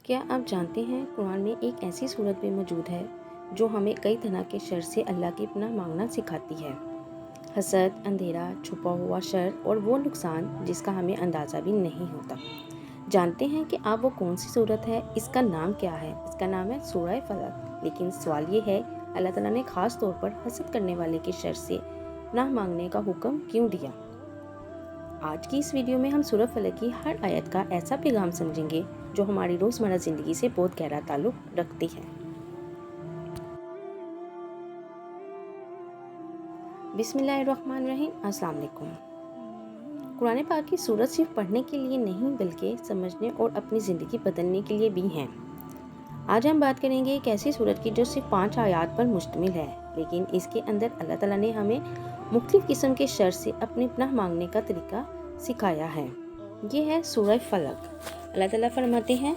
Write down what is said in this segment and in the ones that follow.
کیا آپ جانتے ہیں قرآن میں ایک ایسی صورت بھی موجود ہے جو ہمیں کئی طرح کے شر سے اللہ کی پناہ مانگنا سکھاتی ہے۔ حسد، اندھیرا، چھپا ہوا شر اور وہ نقصان جس کا ہمیں اندازہ بھی نہیں ہوتا۔ جانتے ہیں کہ آپ وہ کون سی صورت ہے؟ اس کا نام کیا ہے؟ اس کا نام ہے سورہ فلق۔ لیکن سوال یہ ہے، اللہ تعالیٰ نے خاص طور پر حسد کرنے والے کے شر سے پناہ مانگنے کا حکم کیوں دیا؟ آج کی اس ویڈیو میں ہم سورہ فلق کی ہر آیت کا ایسا پیغام سمجھیں گے جو ہماری روزمرہ زندگی سے بہت گہرا تعلق رکھتی ہے۔ بسم اللہ الرحمن الرحیم۔ السلام علیکم۔ قرآن پاک کی سورت صرف پڑھنے کے لیے نہیں بلکہ سمجھنے اور اپنی زندگی بدلنے کے لیے بھی ہیں۔ آج ہم بات کریں گے ایک ایسی سورت کی جو صرف 5 آیات پر مشتمل ہے، لیکن اس کے اندر اللہ تعالیٰ نے ہمیں مختلف قسم کے شر سے اپنی پناہ مانگنے کا طریقہ سکھایا ہے۔ یہ ہے سورہ فلق۔ اللہ تعالیٰ فرماتے ہیں،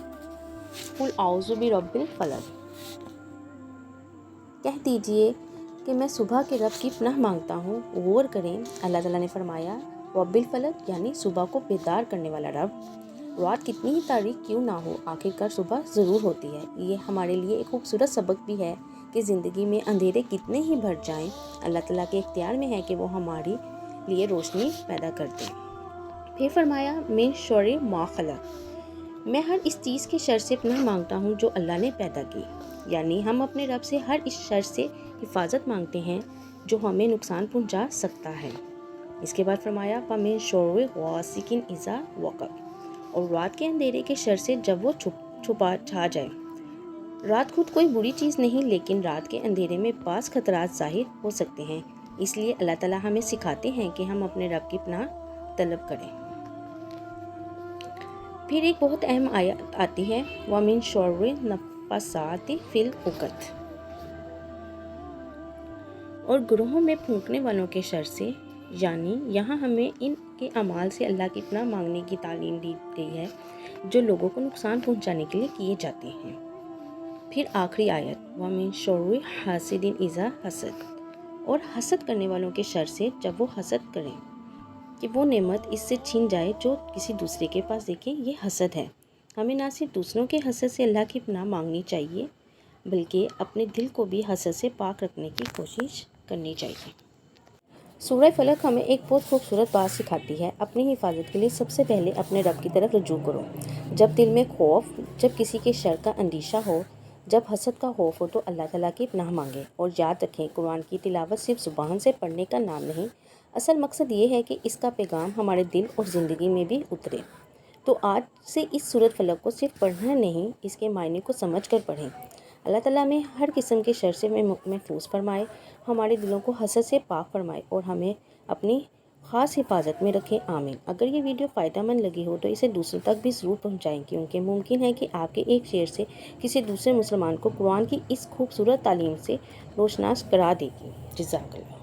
قُلْ اعوذ برب الفلق، کہہ دیجئے کہ میں صبح کے رب کی پناہ مانگتا ہوں۔ غور کریں، اللہ تعالیٰ نے فرمایا رب الفلق یعنی صبح کو بیدار کرنے والا رب۔ رات کتنی ہی تاریک کیوں نہ ہو، آخرکار صبح ضرور ہوتی ہے۔ یہ ہمارے لیے ایک خوبصورت سبق بھی ہے کہ زندگی میں اندھیرے کتنے ہی بڑھ جائیں، اللہ تعالیٰ کے اختیار میں ہے کہ وہ ہمارے لیے روشنی پیدا کر دیں۔ پھر فرمایا من شر ما خلق، میں ہر اس چیز کے شر سے پناہ مانگتا ہوں جو اللہ نے پیدا کی، یعنی ہم اپنے رب سے ہر اس شر سے حفاظت مانگتے ہیں جو ہمیں نقصان پہنچا سکتا ہے۔ اس کے بعد فرمایا فَمِن شَرِّ غَاسِقٍ إِذَا وَقَبَ، اور رات کے اندھیرے کے شر سے جب وہ چھا جائے۔ رات خود کوئی بری چیز نہیں، لیکن رات کے اندھیرے میں بعض خطرات ظاہر ہو سکتے ہیں، اس لیے اللہ تعالیٰ ہمیں سکھاتے ہیں کہ ہم اپنے رب کی پناہ طلب کریں۔ پھر ایک بہت اہم آیت آتی ہے وَمِن شَرِّ النَّفَّاثَاتِ فِی العقد، اور گروہوں میں پھونکنے والوں کے شر سے، یعنی یہاں ہمیں ان کے اعمال سے اللہ کی پناہ مانگنے کی تعلیم دی گئی ہے جو لوگوں کو نقصان پہنچانے کے لیے کیے جاتے ہیں۔ پھر آخری آیت وَمِن شَرِّ حَاسِدٍ إِذَا حَسَدَ، اور حسد کرنے والوں کے شر سے جب وہ حسد کریں کہ وہ نعمت اس سے چھن جائے جو کسی دوسرے کے پاس۔ دیکھیں، یہ حسد ہے۔ ہمیں نہ صرف دوسروں کے حسد سے اللہ کی پناہ مانگنی چاہیے بلکہ اپنے دل کو بھی حسد سے پاک رکھنے کی کوشش کرنی چاہیے۔ سورہ فلق ہمیں ایک بہت خوبصورت بات سکھاتی ہے، اپنی حفاظت کے لیے سب سے پہلے اپنے رب کی طرف رجوع کرو۔ جب دل میں خوف، جب کسی کے شر کا اندیشہ ہو، جب حسد کا خوف ہو تو اللہ تعالیٰ کی پناہ مانگیں۔ اور یاد رکھیں، قرآن کی تلاوت صرف زبان سے پڑھنے کا نام نہیں، اصل مقصد یہ ہے کہ اس کا پیغام ہمارے دل اور زندگی میں بھی اترے۔ تو آج سے اس سورۃ فلق کو صرف پڑھنا نہیں، اس کے معنی کو سمجھ کر پڑھیں۔ اللہ تعالیٰ ہمیں ہر قسم کے شر سے محفوظ فرمائے، ہمارے دلوں کو حسد سے پاک فرمائے اور ہمیں اپنی خاص حفاظت میں رکھے۔ آمین۔ اگر یہ ویڈیو فائدہ مند لگی ہو تو اسے دوسروں تک بھی ضرور پہنچائیں، کیونکہ ممکن ہے کہ آپ کے ایک شیئر سے کسی دوسرے مسلمان کو قرآن کی اس خوبصورت تعلیم سے روشناس کرا دے گی۔ جزاک اللہ۔